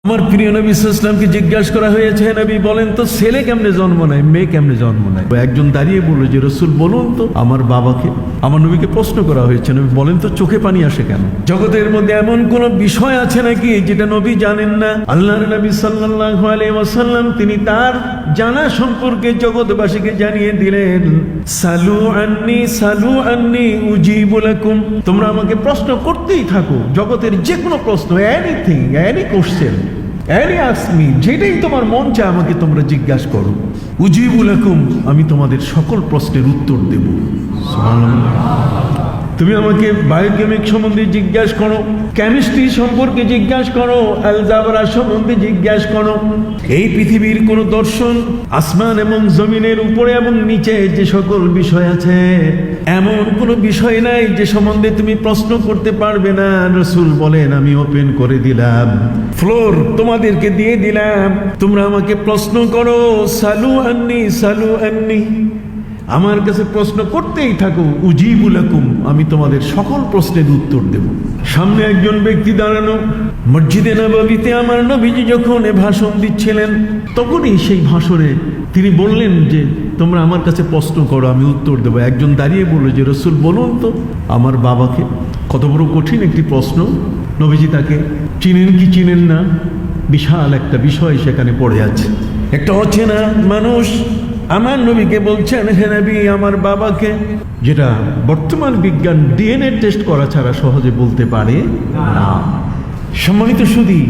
আমার প্রিয় নবী সাল্লাল্লাহু আলাইহি ওয়াসাল্লামকে জিজ্ঞাসা করা হয়েছে, নবী বলেন তো ছেলে কেমনে জন্ম নেয়, মেয়ে কেমনে জন্ম নেয়? একজন দাঁড়িয়ে বলল যে রাসূল বলুন তো আমার বাবাকে। আমার নবীকে প্রশ্ন করা হয়েছে, নবী বলেন তো চোখে পানি আসে কেন? জগতের মধ্যে এমন কোন বিষয় আছে নাকি যেটা নবী জানেন না? আল্লাহর নবী সাল্লাল্লাহু আলাইহি ওয়াসাল্লাম তিনি তার জানা সম্পর্কে জগৎবাসীকে জানিয়ে দিলেন, সালু আন্নি উজিবু লাকুম। তোমরা আমাকে প্রশ্ন করতেই থাকো, জগতের যে কোনো প্রশ্ন, anything, any question, any ask me, যেটাই তোমার মন চায় আমাকে তোমরা জিজ্ঞাসা করো। উজিবু লাকুম, আমি তোমাদের সকল প্রশ্নের উত্তর দেব। সুবহানাল্লাহ। তুমি আমাকে বায়োকেমিক সম্বন্ধে জিজ্ঞাসা করো, কেমিস্ট্রি সম্পর্কে জিজ্ঞাসা করো, অ্যালজাবরা সম্বন্ধে জিজ্ঞাসা করো। এই পৃথিবীর কোন দর্শন, আসমান এবং জমিনের উপরে এবং নিচে যে সকল বিষয় আছে, এমন কোন বিষয় নাই যে সম্বন্ধে তুমি প্রশ্ন করতে পারবে না। রাসূল বলেন আমি ওপেন করে দিলাম, ফ্লোর তোমাদেরকে দিয়ে দিলাম, তোমরা আমাকে প্রশ্ন করো। সালু আন্নি, আমার কাছে প্রশ্ন করতেই থাকো। উজিবু লাকুম, আমি তোমাদের সকল প্রশ্নের উত্তর দেব। সামনে একজন ব্যক্তি দাঁড়ানো, মসজিদে নববীতে আমার নবীজি যখন ভাষণ দিচ্ছিলেন, তখনই সেই ভাষণে তিনি বললেন যে তোমরা আমার কাছে প্রশ্ন করো, আমি উত্তর দেবো। একজন দাঁড়িয়ে বলল যে রাসূল বলুন তো আমার বাবাকে। কত বড় কঠিন একটি প্রশ্ন। নবীজি তাকে চিনেন কি চিনেন না, বিশাল একটা বিষয় সেখানে পড়ে আছে। একটা অচেনা মানুষ আমার নবীকে বলছেন, হে নবী আমার বাবাকে, যেটা বর্তমান বিজ্ঞান ডিএনএ টেস্ট করা ছাড়া সহজে বলতে পারে না। সম্মানিত সুধী,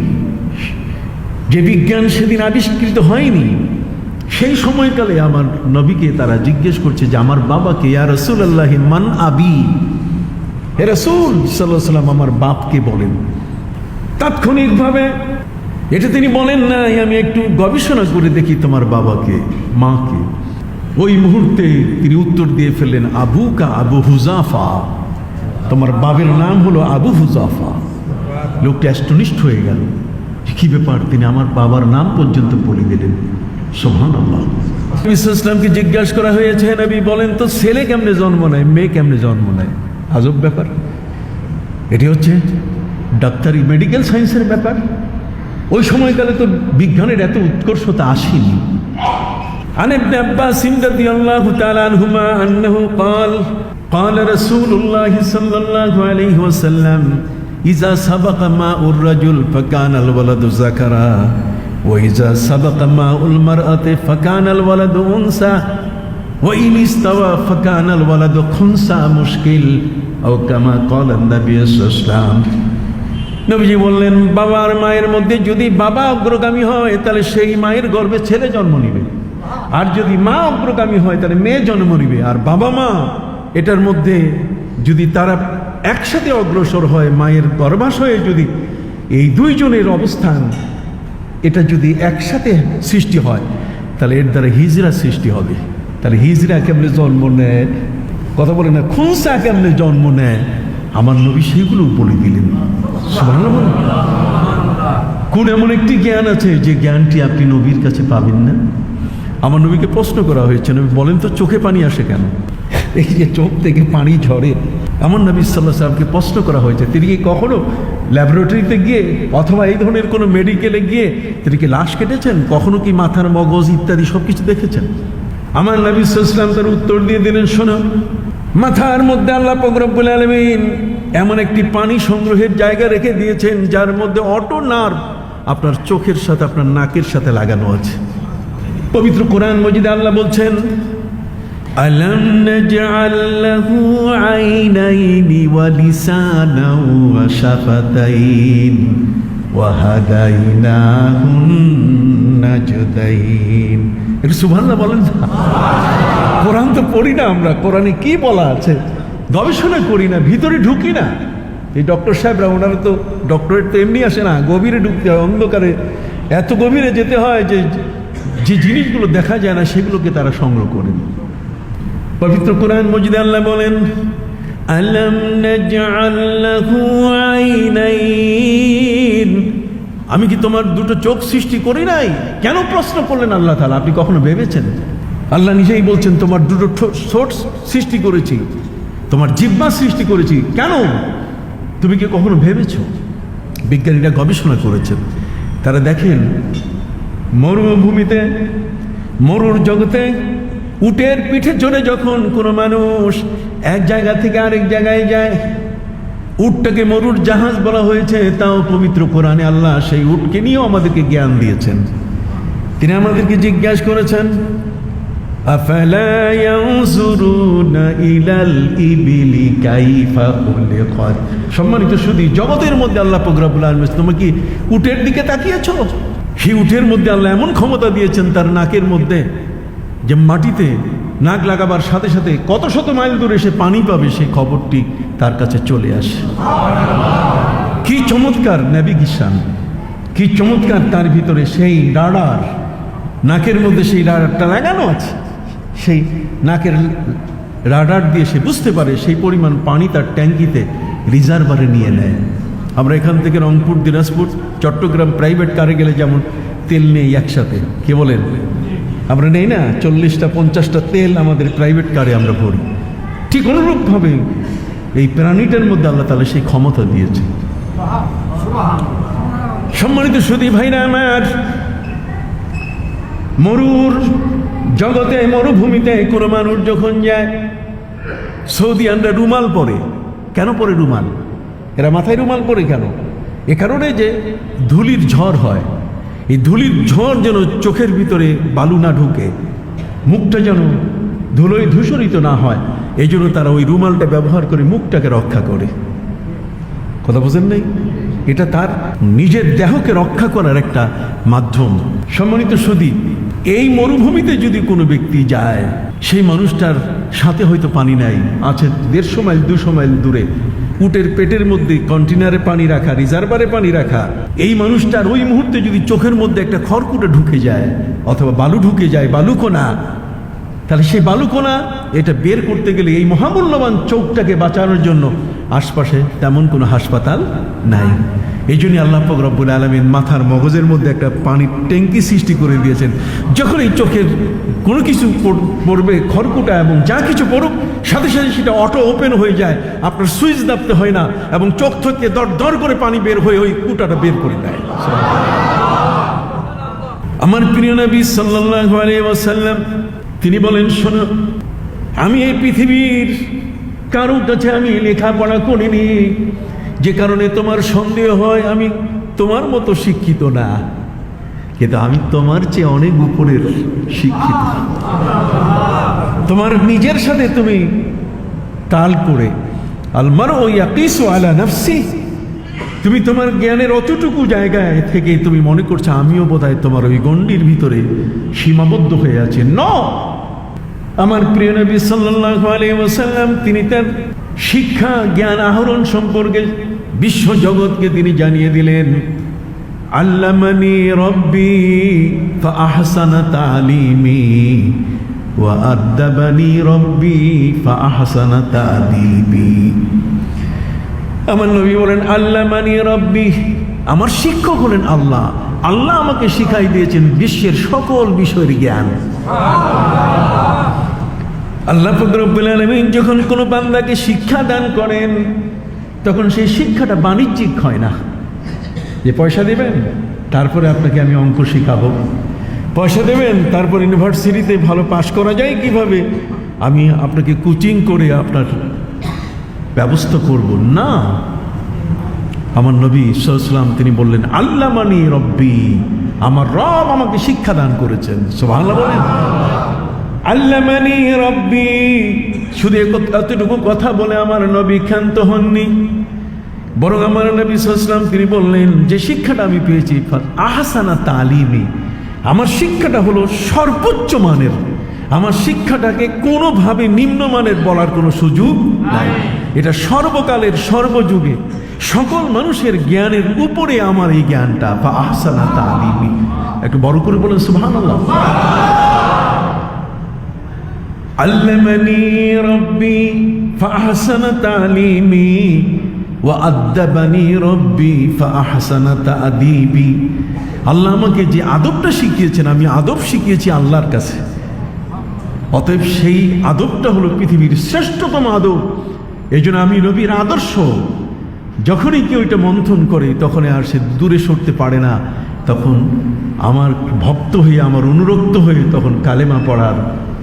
যে বিজ্ঞান সেদিন আবিষ্কৃত হয়নি, সেই সময়কালে আমার নবীকে তারা জিজ্ঞেস করছে যে আমার বাবাকে, ইয়া রাসূলুল্লাহ মান আবি, হে রাসূল সাল্লাল্লাহু আলাইহি ওয়াসাল্লাম আমার বাপকে বলেন। তাৎক্ষণিকভাবে এটা তিনি বলেন নাই আমি একটু গবেষণা করে দেখি তোমার বাবাকে, মাকে। ওই মুহূর্তে তিনি উত্তর দিয়ে ফেললেন, আবুকা আবু হুজাফা, তোমার বাবার নাম হলো আবু হুজাফা। লোকটা অ্যাস্টনিশড হয়ে গেল, কি ব্যাপার, তিনি আমার বাবার নাম পর্যন্ত বলে দিলেন। সুবহানাল্লাহ। নবী সাল্লাল্লাহু আলাইহি ওয়াসাল্লামকে জিজ্ঞাসা করা হয়েছে, নবী বলেন তো ছেলে কেমনে জন্ম নেয়, মেয়ে কেমনে জন্ম নেয়? আজব ব্যাপার। এটি হচ্ছে ডাক্তারি, মেডিকেল সায়েন্সের ব্যাপার। ওই সময়কালে তো বিজ্ঞানের এত উৎকর্ষতা আসেনি। عن ابن عباس رضي الله تعالى عنهما أنه قال رسول الله صلى الله عليه وسلم إذا سبق ماء الرجل فكان الولد ذكرا وإذا سبق ماء المرأة فكان الولد أنثى وإن استوى فكان الولد خنثى مشكل أو كما قال النبي صلى الله عليه وسلم। নবীজি বললেন, বাবা আর মায়ের মধ্যে যদি বাবা অগ্রগামী হয় তাহলে সেই মায়ের গর্ভে ছেলে জন্ম নিবে, আর যদি মা অগ্রগামী হয় তাহলে মেয়ে জন্ম নিবে। আর বাবা মা এটার মধ্যে যদি তারা একসাথে অগ্রসর হয়, মায়ের গর্ভাশয়ে যদি এই দুইজনের অবস্থান এটা যদি একসাথে সৃষ্টি হয়, তাহলে এর দ্বারা হিজরা সৃষ্টি হবে। তাহলে হিজরা কেমনে জন্ম নেয়, কথা বলে না, খুনসা কেমনে জন্ম নেয়, আমার নবী সেগুলো বলে দিলেন। সুবহানাল্লাহ। কোন এমন একটি জ্ঞান আছে যে জ্ঞানটি আপনি নবীর কাছে পাবেন না? আমার নবীকে প্রশ্ন করা হয়েছে, নবী বলেন তো চোখে পানি আসে কেন? এই যে চোখ থেকে পানি ঝরে, আমার নবী সাল্লাল্লাহু আলাইহি ওয়াসাল্লামকে প্রশ্ন করা হয়েছে। তিনি কি কখনো ল্যাবরেটরিতে গিয়ে অথবা এই ধরনের কোনো মেডিকেলে গিয়ে তিনি কি লাশ কেটেছেন? কখনো কি মাথার মগজ ইত্যাদি সব কিছু দেখেছেন? আমার নবী সাল্লাল্লাহু আলাইহি ওয়াসাল্লাম তার উত্তর দিয়ে দিলেন, শোনো, মাথার মধ্যে আল্লাহ পাক রব্বুল আলামিন এমন একটি পানি সংগ্রহের জায়গা রেখে দিয়েছেন যার মধ্যে অটো নার্ভ আপনার চোখের সাথে আপনার নাকের সাথে লাগানো আছে। পবিত্র কোরআন মজিদে আল্লাহ বলছেন, আলাম নাজআল লাহু আইনাইনি ওয়া লিসানান ওয়া শাফাতাইন ওয়া হাদাইনাহুন নাজদাইন। একটু সুবহানাল্লাহ বলেন। কোরআন তো পড়ি না আমরা, কোরআনে কি বলা আছে গবেষণা করি না, ভিতরে ঢুকি না। এই ডক্টর সাহেবরা, ওনারা তো ডক্টরেট তো এমনি আসে না, গভীরে ঢুকতে হয়, অন্ধকারে এত গভীরে যেতে হয় যে যে জিনিসগুলো দেখা যায় না সেগুলোকে তারা সংগ্রহ করেন। পবিত্র কোরআন মজিদে আল্লাহ বলেন, আলাম নাজআল লাহু আইনাইন, আমি কি তোমার দুটো চোখ সৃষ্টি করি নাই? কেন প্রশ্ন করলেন আল্লাহ তাআলা? আপনি কখনো ভেবেছেন? আল্লাহ নিজেই বলছেন তোমার দুটো ঠোঁট সৃষ্টি করেছি, তোমার জিহ্বা সৃষ্টি করেছি। কেন? তুমি কি কখনো ভেবেছো? বিজ্ঞানীরা গবেষণা করেছেন তারা দেখেন মরুভূমিতে, মরুর জগতে উটের পিঠে চড়ে যখন কোনো মানুষ এক জায়গা থেকে আরেক জায়গায় যায়, উটটাকে মরুর জাহাজ বলা হয়েছে। তাও পবিত্র কোরআনে আল্লাহ সেই উটকে নিয়েও আমাদেরকে জ্ঞান দিয়েছেন। তিনি আমাদেরকে জিজ্ঞাসা করেছেন, আফালা ইয়ানজুরুনা ইলাল ইবিলি কাইফা খুলিকাত। সম্মানিত শুধু জগতের মধ্যে আল্লাহ পাক রব্বুল আলামিন, তোমরা কি উটের দিকে তাকিয়েছো? সেই উটের মধ্যে আল্লাহ এমন ক্ষমতা দিয়েছেন তার নাকের মধ্যে, যে মাটিতে নাক লাগাবার সাথে সাথে কত শত মাইল দূরে সে পানি পাবে সেই খবরটি তার কাছে চলে আসে। কি চমৎকার নেভিগেশন, কি চমৎকার তার ভিতরে সেই রাডার, নাকের মধ্যে সেই রাডারটা লাগানো আছে। সেই নাকের রাডার দিয়ে সে বুঝতে পারে সেই পরিমাণ পানি তার ট্যাঙ্কিতে রিজার্ভারে নিয়ে নেয়। আমরা এখান থেকে রংপুর, দিনাজপুর, চট্টগ্রাম প্রাইভেট কারে গেলে যেমন তেল নেই একসাথে, কে বলেন? আমরা নেই না 40টা 50টা তেল আমাদের প্রাইভেট কারে আমরা ভরি। ঠিক অনুরূপভাবে এই প্রাণীটার মধ্যে আল্লাহ তাআলা সেই ক্ষমতা দিয়েছে। সম্মানিত সুধী ভাইরা আমার, মরুর জগতে, মরুভূমিতে কোনো মানুষ যখন যায়, সৌদিয়ানরা রুমাল পরে। কেন পরে রুমাল? এরা মাথায় রুমাল পরে কেন? এ কারণে যে ধুলির ঝড় হয়, এই ধুলির ঝড় যেন চোখের ভিতরে বালু না ঢুকে, মুখটা যেন ধুলোয় ধূসরিত না হয়, এই জন্য তারা ওই রুমালটা ব্যবহার করে মুখটাকে রক্ষা করে। কথা বোঝেন নাই? এটা তার নিজের দেহকে রক্ষা করার একটা মাধ্যম। সম্মানিত সুধী, এই মরুভূমিতে যদি কোনো ব্যক্তি যায়, সেই মানুষটার সাথে হয়তো পানি নাই, আছে 150 মাইল 200 মাইল দূরে, উটের পেটের মধ্যে কন্টেনারে পানি রাখা, রিজার্ভারে পানি রাখা। এই মানুষটার ওই মুহূর্তে যদি চোখের মধ্যে একটা খড়কুটো ঢুকে যায় অথবা বালু ঢুকে যায়, বালুকণা, তাহলে সেই বালুকণা এটা বের করতে গেলে এই মহামূল্যবান চোখটাকে বাঁচানোর জন্য আশপাশে তেমন কোনো হাসপাতাল নাই। এই জন্য আল্লাহ পাক রব্বুল আলামিন মাথার মগজের মধ্যে একটা পানির ট্যাঙ্কি সৃষ্টি করে দিয়েছেন। যখন এই চোখের কোনো কিছু পড়বে, খড়কুটা এবং যা কিছু পড়ুক, সাথে সাথে সেটা অটো ওপেন হয়ে যায়, আপনার সুইচ দাবতে হয় না, এবং চোখ থেকে দর দর করে পানি বের হয়ে ওই কুটাটা বের করে দেয়। আমার প্রিয় নবী সাল্লাল্লাহু আলাইহি ওয়াসাল্লাম তিনি বলেন, শোনো, আমি এই পৃথিবীর কারো কাছে আমি লেখাপড়া করিনি, যে কারণে তোমার সন্দেহ হয় আমি তোমার মতো শিক্ষিত না, কিন্তু আমি তোমার চেয়ে অনেক উপরের শিক্ষিত। তোমার নিজের সাথে তুমি তাল করে, আলমারউ ইয়াকিসু আলা নাফসি, তুমি তোমার জ্ঞানের অতটুকু জায়গায় থেকে তুমি মনে করছো আমিও বোধহয় তোমার ওই গণ্ডির ভিতরে সীমাবদ্ধ হয়ে আছি। আমার প্রিয় নবী সাল্লাল্লাহু আলাইহি ওয়াসাল্লাম তিনি তার শিক্ষা জ্ঞান আহরণ সম্পর্কে বিশ্ব জগৎকে তিনি জানিয়ে দিলেন, আল্লামানি রব্বি ফাআহসানা তালিমি ওয়া আদ্দাবানি রব্বি ফাআহসানা তাদিবি। আমার নবী বলেন, আল্লামানি রব্বি, আমার শিক্ষক হলেন আল্লাহ। আল্লাহ আমাকে শিখাই দিয়েছেন বিশ্বের সকল বিষয়ের জ্ঞান। আল্লাহ পাক রব্বুল আলামিন যখন কোনো বান্দাকে শিক্ষা দান করেন, তখন সেই শিক্ষাটা বাণিজ্যিক হয় না, যে পয়সা দেবেন তারপরে আপনাকে আমি অঙ্ক শিখাবো, পয়সা দেবেন তারপর ইউনিভার্সিটিতে ভালো পাশ করা যায় কিভাবে আমি আপনাকে কোচিং করে আপনার ব্যবস্থা করব না। আমার নবী সাল্লাল্লাহু আলাইহি ওয়াসাল্লাম তিনি বললেন, আল্লামানি রব্বি, আমার রব আমাকে শিক্ষা দান করেছেন। সুবহানাল্লাহ বলেন, আল্লামানি রব্বি। শুধু এতটুকু কথা বলে আমার নবী ক্ষান্ত হননি, বরং আমার নবী সাল্লাল্লাহু আলাইহি ওয়াসাল্লাম তিনি বললেন, যে শিক্ষাটা আমি পেয়েছি আহসানা তালিমি, আমার শিক্ষাটা হলো সর্বোচ্চ মানের, আমার শিক্ষাটাকে কোনোভাবে নিম্নমানের বলার কোনো সুযোগ নাই। এটা সর্বকালের সর্বযুগে সকল মানুষের জ্ঞানের উপরে আমার এই জ্ঞানটা, বা আহসানা তালিমি। একটু বড় করে বলেন সুবহানাল্লাহ। আল্লামানি রব্বি ফাআহসানা তালিমি ওয়া আদ্দাবানি রব্বি ফাআহসানা তাদিবি। আল্লাহ আমাকে যে আদবটা শিখিয়েছেন, আমি আদব শিখিয়েছি আল্লাহর কাছে, অতএব সেই আদবটা হলো পৃথিবীর শ্রেষ্ঠতম আদব। এই জন্য আমি নবীর আদর্শ যখনই কেউ এটা মন্থন করে, তখন আর সে দূরে সরতে পারে না। তখন আমার ভক্ত হয়ে, আমার অনুরক্ত হয়ে তখন কালেমা পড়ার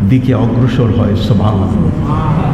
দিকে অগ্রসর হয়। সুবহানাল্লাহ।